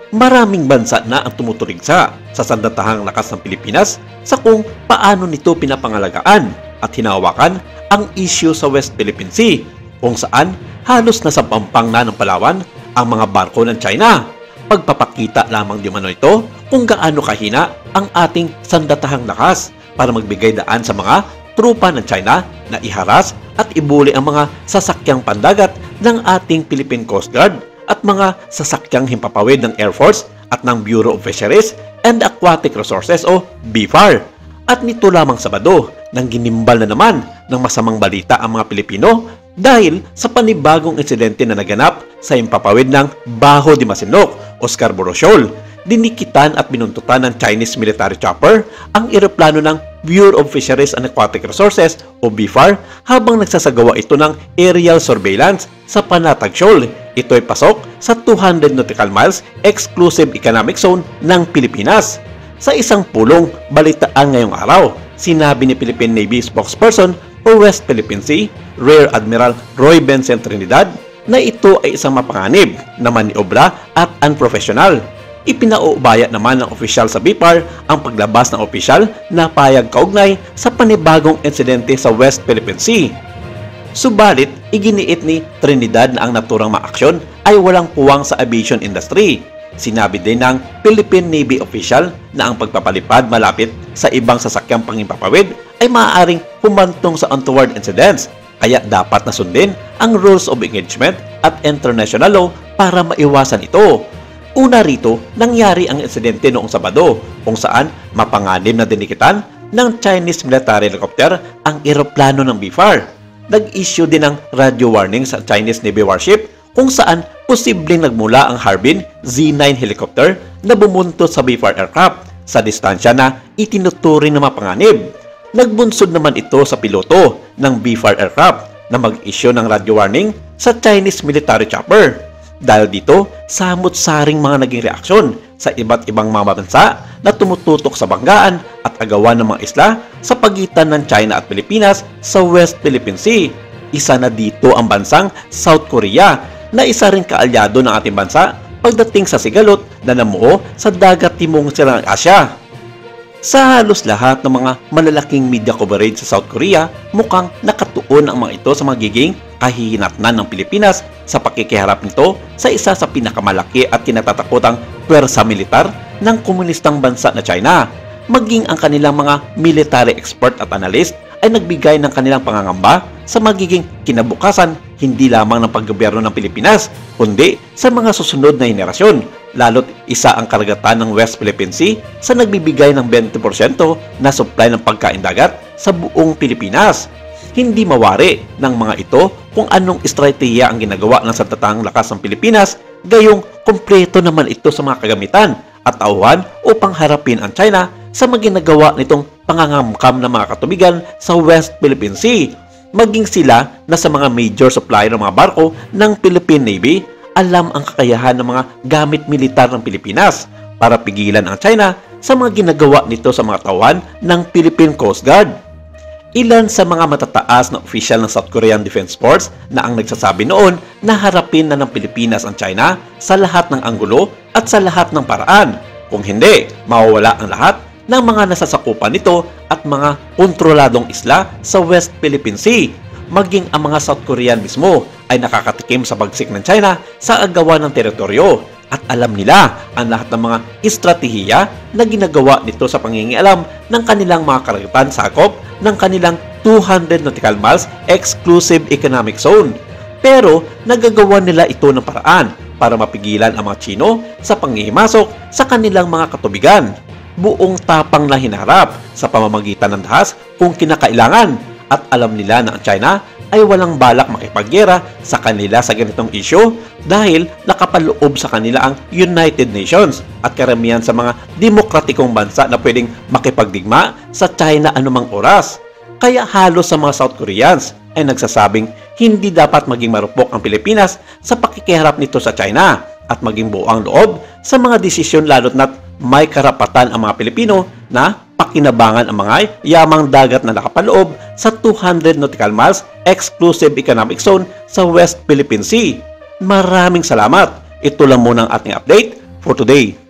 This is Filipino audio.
maraming bansa na ang tumuturigsa sa sandatahang lakas ng Pilipinas sa kung paano nito pinapangalagaan at hinawakan ang issue sa West Philippine Sea, kung saan halos nasa pampang na ng Palawan ang mga barko ng China. Pagpapakita lamang di mano ito kung gaano kahina ang ating sandatahang lakas para magbigay daan sa mga trupa ng China na iharas at ibuli ang mga sasakyang pandagat ng ating Philippine Coast Guard at mga sasakyang himpapawid ng Air Force at ng Bureau of Fisheries and Aquatic Resources o BFAR. At nito lamang Sabado nang ginimbal na naman ng masamang balita ang mga Pilipino dahil sa panibagong insidente na naganap sa himpapawid ng Baho de Masinloc o Scarborough Shoal. Dinikitan at binuntutan ng Chinese military chopper ang eroplano ng Bureau of Fisheries and Aquatic Resources o BFAR habang nagsasagawa ito ng aerial surveillance sa Panatag Shoal. Ito ay pasok sa 200 nautical miles exclusive economic zone ng Pilipinas. Sa isang pulong balitaan ngayong araw, sinabi ni Philippine Navy spokesperson for West Philippine Sea, Rear Admiral Roy Vincent Trinidad, na ito ay isang mapanganib na maniobra at unprofessional. Ipinaubaya naman ng opisyal sa BFAR ang paglabas ng opisyal na payag kaugnay sa panibagong insidente sa West Philippine Sea. Subalit, iginiit ni Trinidad na ang naturang maaksyon ay walang puwang sa aviation industry. Sinabi din ng Philippine Navy official na ang pagpapalipad malapit sa ibang sasakyang panghimpapawid ay maaaring humantong sa untoward incidents, kaya dapat na sundin ang rules of engagement at international law para maiwasan ito. Una rito, nangyari ang insidente noong Sabado kung saan mapanganib na dinikitan ng Chinese military helicopter ang eroplano ng BFAR. Nag-issue din ng radio warning sa Chinese Navy warship kung saan posibleng nagmula ang Harbin Z-9 helicopter na bumuntot sa BFAR aircraft sa distansya na itinuturing na mapanganib. Nagbunsod naman ito sa piloto ng BFAR aircraft na mag-issue ng radio warning sa Chinese military chopper. Dahil dito, samot-saring mga naging reaksyon sa iba't ibang mga bansa na tumututok sa banggaan at agawan ng mga isla sa pagitan ng China at Pilipinas sa West Philippine Sea. Isa na dito ang bansang South Korea na isa ring kaalyado ng ating bansa pagdating sa sigalot na namuo sa dagat timong silangang Asya. Sa halos lahat ng mga malalaking media coverage sa South Korea, mukhang nakatuon ang mga ito sa magiging kahihinatnan ng Pilipinas sa pakikiharap nito sa isa sa pinakamalaki at kinatatakutang pwersa militar ng komunistang bansa na China. Maging ang kanilang mga military expert at analyst ay nagbigay ng kanilang pangangamba sa magiging kinabukasan hindi lamang ng paggobyerno ng Pilipinas, kundi sa mga susunod na henerasyon, lalo't isa ang karagatan ng West Philippine Sea sa nagbibigay ng 20% na supply ng pagkain dagat sa buong Pilipinas. Hindi mawari ng mga ito kung anong estratehiya ang ginagawa ng sandatahang lakas ng Pilipinas, gayong kumpleto naman ito sa mga kagamitan at tauhan upang harapin ang China sa maginagawa nitong pangangamkam ng mga katubigan sa West Philippine Sea. Maging sila na sa mga major supplier ng mga barko ng Philippine Navy, alam ang kakayahan ng mga gamit militar ng Pilipinas para pigilan ang China sa mga ginagawa nito sa mga tauhan ng Philippine Coast Guard. Ilan sa mga matataas na opisyal ng South Korean Defense Force na ang nagsasabi noon na harapin na ng Pilipinas ang China sa lahat ng anggulo at sa lahat ng paraan. Kung hindi, mawawala ang lahat ng mga nasasakupan nito at mga kontroladong isla sa West Philippine Sea. Maging ang mga South Korean mismo ay nakakatikim sa bagsik ng China sa agawan ng teritoryo at alam nila ang lahat ng mga estratehiya na ginagawa nito sa pangingialam ng kanilang mga karagatan sakop ng kanilang 200 nautical miles exclusive economic zone. Pero nagagawa nila ito ng paraan para mapigilan ang mga Chino sa panghihimasok sa kanilang mga katubigan. Buong tapang na hinarap sa pamamagitan ng dahas kung kinakailangan at alam nila na ang China ay walang balak makipaggera sa kanila sa ganitong issue dahil nakapaloob sa kanila ang United Nations at karamihan sa mga demokratikong bansa na pwedeng makipagdigma sa China anumang oras. Kaya halos sa mga South Koreans ay nagsasabing hindi dapat maging marupok ang Pilipinas sa pakikiharap nito sa China at maging buang loob sa mga desisyon lalo't na't may karapatan ang mga Pilipino na pakinabangan ang mga yamang dagat na nakapaloob sa 200 nautical miles exclusive economic zone sa West Philippine Sea. Maraming salamat. Ito lang muna ang ating update for today.